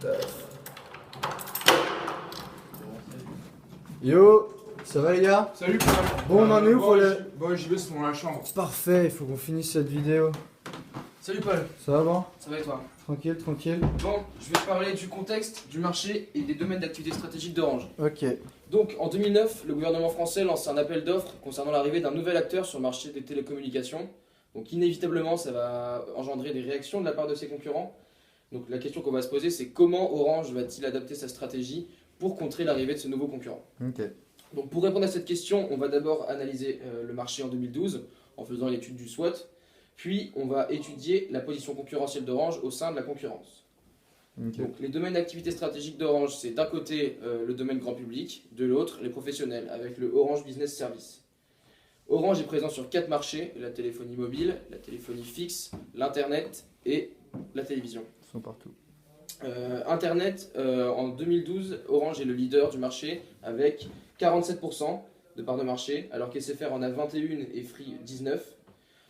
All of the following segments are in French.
taf. Yo, ça va les gars? Salut Paul. Bon, on en est où pour le... Bon, j'y vais, c'est dans la chambre. Parfait, il faut qu'on finisse cette vidéo. Salut Paul, Ça va bon? ça va et toi? Tranquille, tranquille. Bon, je vais te parler du contexte, du marché et des domaines d'activité stratégique d'Orange. Ok. Donc en 2009, le gouvernement français lance un appel d'offres concernant l'arrivée d'un nouvel acteur sur le marché des télécommunications. Donc inévitablement, ça va engendrer des réactions de la part de ses concurrents. Donc la question qu'on va se poser, c'est comment Orange va-t-il adapter sa stratégie pour contrer l'arrivée de ce nouveau concurrent? Ok. Donc pour répondre à cette question, on va d'abord analyser le marché en 2012 en faisant l'étude du SWOT. Puis on va étudier la position concurrentielle d'Orange au sein de la concurrence. Ok. Donc les domaines d'activité stratégique d'Orange, c'est d'un côté le domaine grand public, de l'autre les professionnels, avec le Orange Business Service. Orange est présent sur 4 marchés, la téléphonie mobile, la téléphonie fixe, l'Internet et la télévision. Ils sont partout. Internet, en 2012, Orange est le leader du marché avec 47% de part de marché, alors qu'SFR en a 21 et Free 19.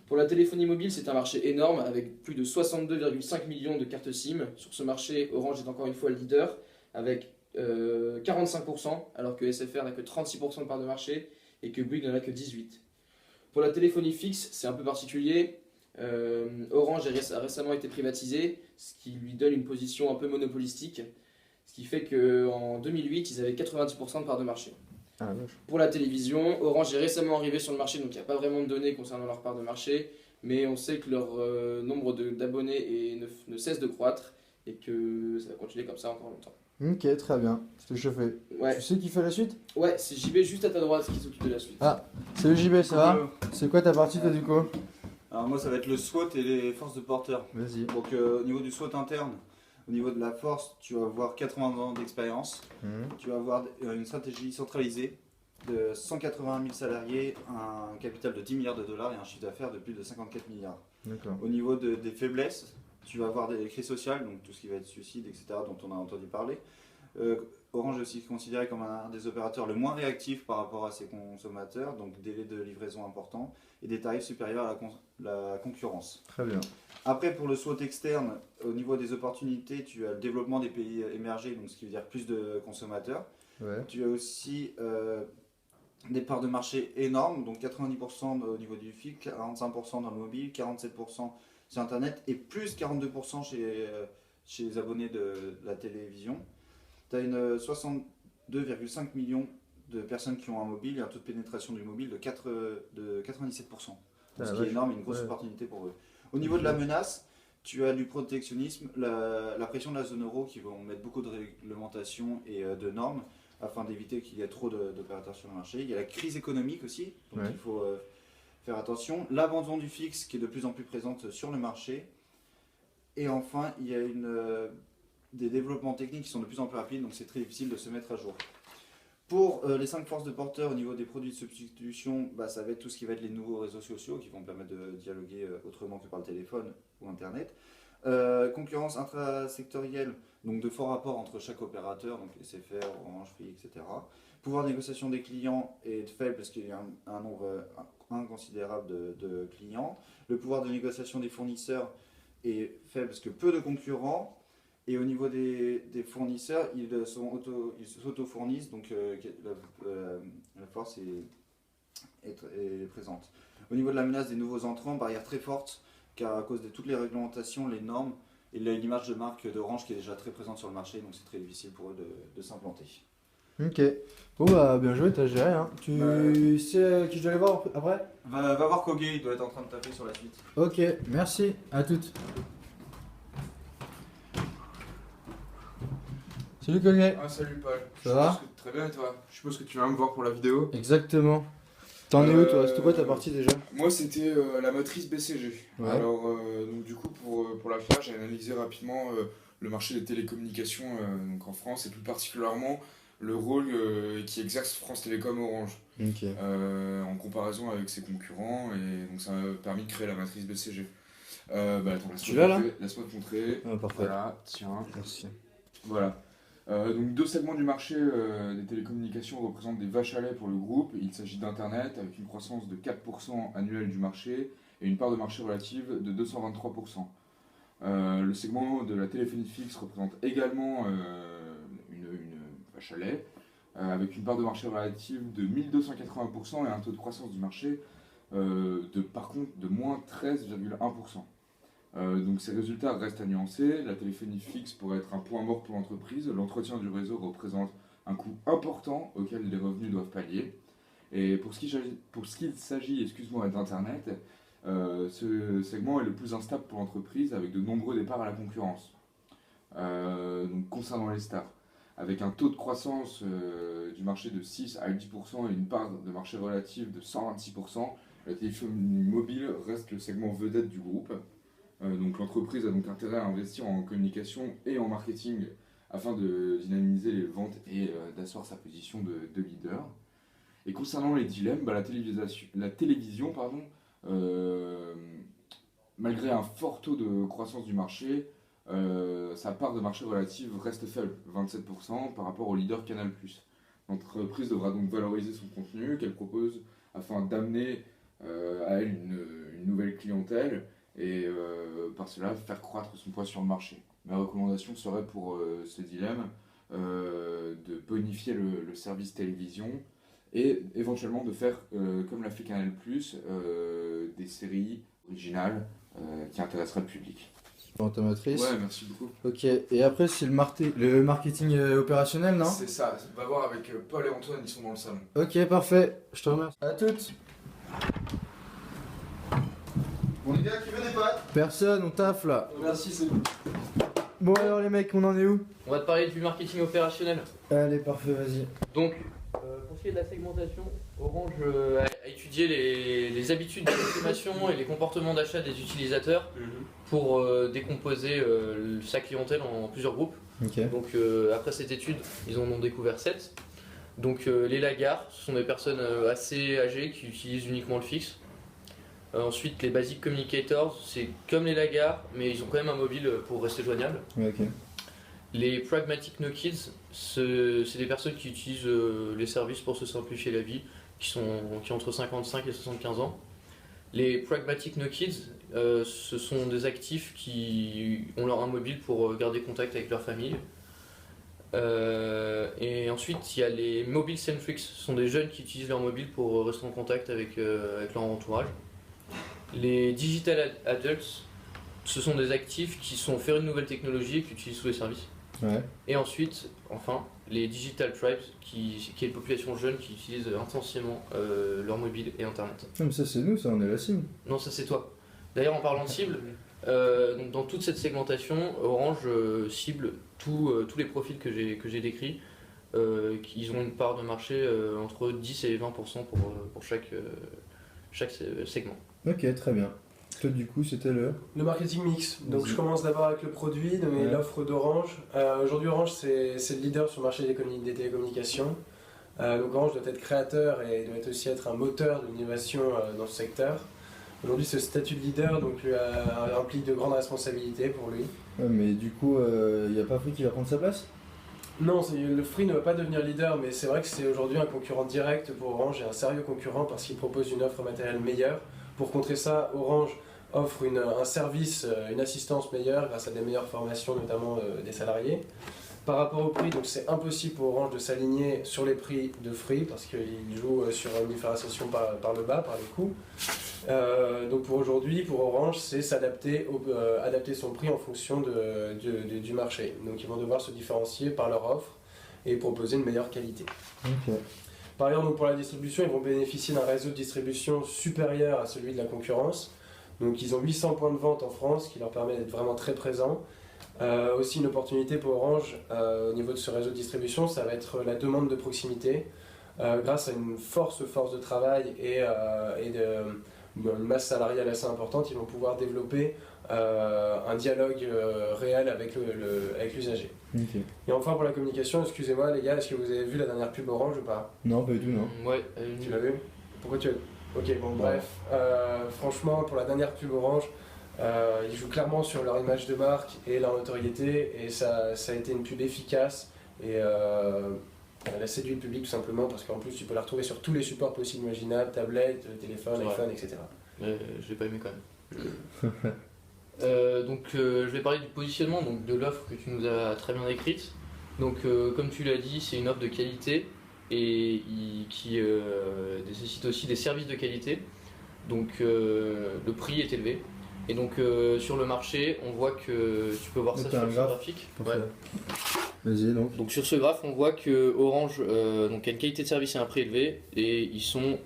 Pour la téléphonie mobile, c'est un marché énorme avec plus de 62,5 millions de cartes SIM. Sur ce marché, Orange est encore une fois le leader avec 45%, alors que SFR n'a que 36% de part de marché et que Bouygues n'en a que 18%. Pour la téléphonie fixe, c'est un peu particulier. Orange a récemment été privatisé, ce qui lui donne une position un peu monopolistique, ce qui fait qu'en 2008, ils avaient 90% de part de marché. Ah la vache. Pour la télévision, Orange est récemment arrivé sur le marché, donc il n'y a pas vraiment de données concernant leur part de marché, mais on sait que leur nombre d'abonnés ne cesse de croître et que ça va continuer comme ça encore longtemps. Ok, très bien. C'est chauffé. Ouais, Tu sais qui fait la suite? ouais, c'est JB juste à ta droite qui s'occupe de la suite. Ah, salut JB, ça va? C'est quoi ta partie toi du coup? Alors moi ça va être le SWOT et les forces de porteur. Vas-y. Donc au niveau du SWOT interne, au niveau de la force, tu vas avoir 80 ans d'expérience, tu vas avoir une stratégie centralisée de 180 000 salariés, un capital de 10 milliards de dollars et un chiffre d'affaires de plus de 54 milliards. D'accord. Au niveau des faiblesses, tu vas avoir des crises sociales, donc tout ce qui va être suicide, etc., dont on a entendu parler. Orange est aussi considéré comme un des opérateurs le moins réactifs par rapport à ses consommateurs, donc délai de livraison important et des tarifs supérieurs à la concurrence. Très bien. Après, pour le SWOT externe, au niveau des opportunités, tu as le développement des pays émergés, donc ce qui veut dire plus de consommateurs. Ouais. Tu as aussi des parts de marché énormes, donc 90% au niveau du FIC, 45% dans le mobile, 47% sur Internet et plus 42% chez les abonnés de la télévision. Tu as une 62,5 millions de personnes qui ont un mobile et un taux de pénétration du mobile de 97%. Ce qui est énorme et une grosse opportunité pour eux. Au niveau de la menace, tu as du protectionnisme, la pression de la zone euro qui vont mettre beaucoup de réglementations et de normes afin d'éviter qu'il y ait trop d'opérateurs sur le marché. Il y a la crise économique aussi, donc il faut faire attention. L'abandon du fixe qui est de plus en plus présente sur le marché. Et enfin, il y a des développements techniques qui sont de plus en plus rapides, donc c'est très difficile de se mettre à jour. Pour les 5 forces de porteurs au niveau des produits de substitution, ça va être tout ce qui va être les nouveaux réseaux sociaux qui vont permettre de dialoguer autrement que par le téléphone ou Internet. Concurrence intrasectorielle, donc de forts rapports entre chaque opérateur, donc SFR, Orange, Free, etc. Pouvoir de négociation des clients est faible parce qu'il y a un nombre inconsidérable de clients. Le pouvoir de négociation des fournisseurs est faible parce que peu de concurrents. Et au niveau des fournisseurs, ils s'auto-fournissent, donc la force est présente. Au niveau de la menace des nouveaux entrants, barrière très forte, car à cause de toutes les réglementations, les normes et l'image de marque d'Orange qui est déjà très présente sur le marché, donc c'est très difficile pour eux de s'implanter. Ok. Bon bah bien joué, t'as géré hein. Tu sais qui je dois aller voir après? Va voir Kogue, il doit être en train de taper sur la suite. Ok, merci, à toutes. Salut Kogue. Ah, salut Paul. Ça va? Très bien et toi? Je suppose que tu viens me voir pour la vidéo. Exactement. T'en es où toi? C'était quoi ta partie déjà? Moi c'était la motrice BCG. Ouais. Alors donc du coup pour la faire j'ai analysé rapidement le marché des télécommunications donc en France et plus particulièrement le rôle qui exerce France Télécom Orange Ok. en comparaison avec ses concurrents et donc ça m'a permis de créer la matrice BCG. Attends, Tu l'as là? laisse-moi te montrer. Ah, parfait. Voilà, tiens. Merci. Voilà. Donc deux segments du marché des télécommunications représentent des vaches à lait pour le groupe. Il s'agit d'Internet avec une croissance de 4% annuelle du marché et une part de marché relative de 223%. Le segment de la téléphonie fixe représente également une vache à lait, avec une part de marché relative de 1280% et un taux de croissance du marché par contre de moins 13,1%. Donc ces résultats restent à nuancer. La téléphonie fixe pourrait être un point mort pour l'entreprise. L'entretien du réseau représente un coût important auquel les revenus doivent pallier. Et pour ce qu'il s'agit d'Internet, ce segment est le plus instable pour l'entreprise avec de nombreux départs à la concurrence. Donc concernant les stars, avec un taux de croissance du marché de 6 à 10% et une part de marché relative de 126%, la téléphonie mobile reste le segment vedette du groupe. Donc l'entreprise a donc intérêt à investir en communication et en marketing afin de dynamiser les ventes et d'asseoir sa position de leader. Et concernant les dilemmes, la télévision, malgré un fort taux de croissance du marché, sa part de marché relative reste faible, 27% par rapport au leader Canal+. L'entreprise devra donc valoriser son contenu qu'elle propose afin d'amener à elle une nouvelle clientèle et par cela faire croître son poids sur le marché. Ma recommandation serait pour ce dilemme de bonifier le service télévision et éventuellement de faire, comme l'a fait Canal+, des séries originales qui intéresseraient le public. Automatrice. Ouais, merci beaucoup. Ok, et après c'est le marketing opérationnel, non? C'est ça, on va voir avec Paul et Antoine, ils sont dans le salon. Ok, parfait, je te remercie. À toutes. Bon les gars, qui veut des pâtes? Personne, on taffe là. Merci, c'est bon. Bon alors les mecs, on en est où? On va te parler du marketing opérationnel. Allez, parfait, vas-y. Donc, pour ce qui est de la segmentation, Orange a étudié les habitudes de consommation et les comportements d'achat des utilisateurs pour décomposer sa clientèle en plusieurs groupes. Ok. Donc, après cette étude, ils en ont découvert 7. Donc, les lagards, ce sont des personnes assez âgées qui utilisent uniquement le fixe. Ensuite, les basic communicators, c'est comme les lagards, mais ils ont quand même un mobile pour rester joignables. Ouais, ok. Les pragmatic no kids, c'est des personnes qui utilisent les services pour se simplifier la vie, qui ont entre 55 et 75 ans. Les pragmatic no kids, ce sont des actifs qui ont leur mobile pour garder contact avec leur famille. Et ensuite, il y a les mobile centrics, ce sont des jeunes qui utilisent leur mobile pour rester en contact avec leur entourage. Les digital adults, ce sont des actifs qui sont faire une nouvelle technologie et qui utilisent tous les services. Ouais. Et ensuite, enfin, les digital tribes, qui est une population jeune qui utilise intensément leur mobile et internet. Non, mais ça c'est nous, ça, on est la cible. Non, ça c'est toi. D'ailleurs, en parlant de cible, donc dans toute cette segmentation, Orange cible tous les profils que j'ai décrits. Ils ont une part de marché entre 10 et 20% pour chaque segment. Ok, très bien. Toi, du coup, c'était le marketing mix. Donc Vas-y. je commence d'abord avec le produit, donc Ouais. l'offre d'Orange. Aujourd'hui Orange c'est le leader sur le marché des télécommunications. Donc Orange doit être créateur et doit aussi être un moteur de l'innovation dans ce secteur. Aujourd'hui ce statut de leader donc, implique de grandes responsabilités pour lui. Ouais, mais du coup, il n'y a pas Free qui va prendre sa place? Non, le Free ne va pas devenir leader, mais c'est vrai que c'est aujourd'hui un concurrent direct pour Orange et un sérieux concurrent parce qu'il propose une offre matérielle meilleure. Pour contrer ça, Orange offre un service, une assistance meilleure grâce à des meilleures formations, notamment des salariés. Par rapport au prix, donc c'est impossible pour Orange de s'aligner sur les prix de Free parce qu'il joue sur une différenciation par le bas, par les coûts. Donc pour aujourd'hui, pour Orange, c'est adapter son prix en fonction du marché. Donc ils vont devoir se différencier par leur offre et proposer une meilleure qualité. Ok. Par ailleurs, donc pour la distribution, ils vont bénéficier d'un réseau de distribution supérieur à celui de la concurrence. Donc ils ont 800 points de vente en France qui leur permet d'être vraiment très présents. Aussi une opportunité pour Orange au niveau de ce réseau de distribution, ça va être la demande de proximité. Grâce à une force de travail et une masse salariale assez importante, ils vont pouvoir développer un dialogue réel avec l'usager. Ok. Et enfin pour la communication, excusez-moi les gars, est-ce que vous avez vu la dernière pub Orange ou pas? Non, pas du tout, non. Ouais, Tu l'as vu? Pourquoi tu as... Ok, bon, bref. Franchement, pour la dernière pub Orange, ils jouent clairement sur leur image de marque et leur notoriété, et ça a été une pub efficace, et elle a séduit le public tout simplement, parce qu'en plus, tu peux la retrouver sur tous les supports possibles imaginables, tablette, téléphone, Ouais. iPhone, etc. mais je l'ai pas aimé quand même. Je vais parler du positionnement donc, de l'offre que tu nous as très bien décrite. Donc, comme tu l'as dit, c'est une offre de qualité et qui nécessite aussi des services de qualité. Donc, le prix est élevé. Et donc, sur le marché, on voit que tu peux voir ça T'as sur un ce graphe graphique. Parfait. Vas-y donc. Donc sur ce graphe, on voit que Orange donc a une qualité de service et un prix élevé, et ils sont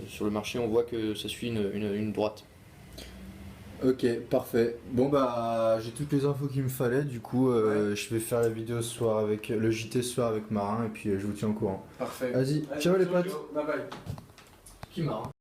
sur le marché, on voit que ça suit une droite. Ok, parfait. Bon bah j'ai toutes les infos qu'il me fallait, du coup je vais faire la vidéo ce soir avec le JT ce soir avec Marin et puis je vous tiens au courant. Parfait. Vas-y, ciao les potes. Bye bye. Qui marre.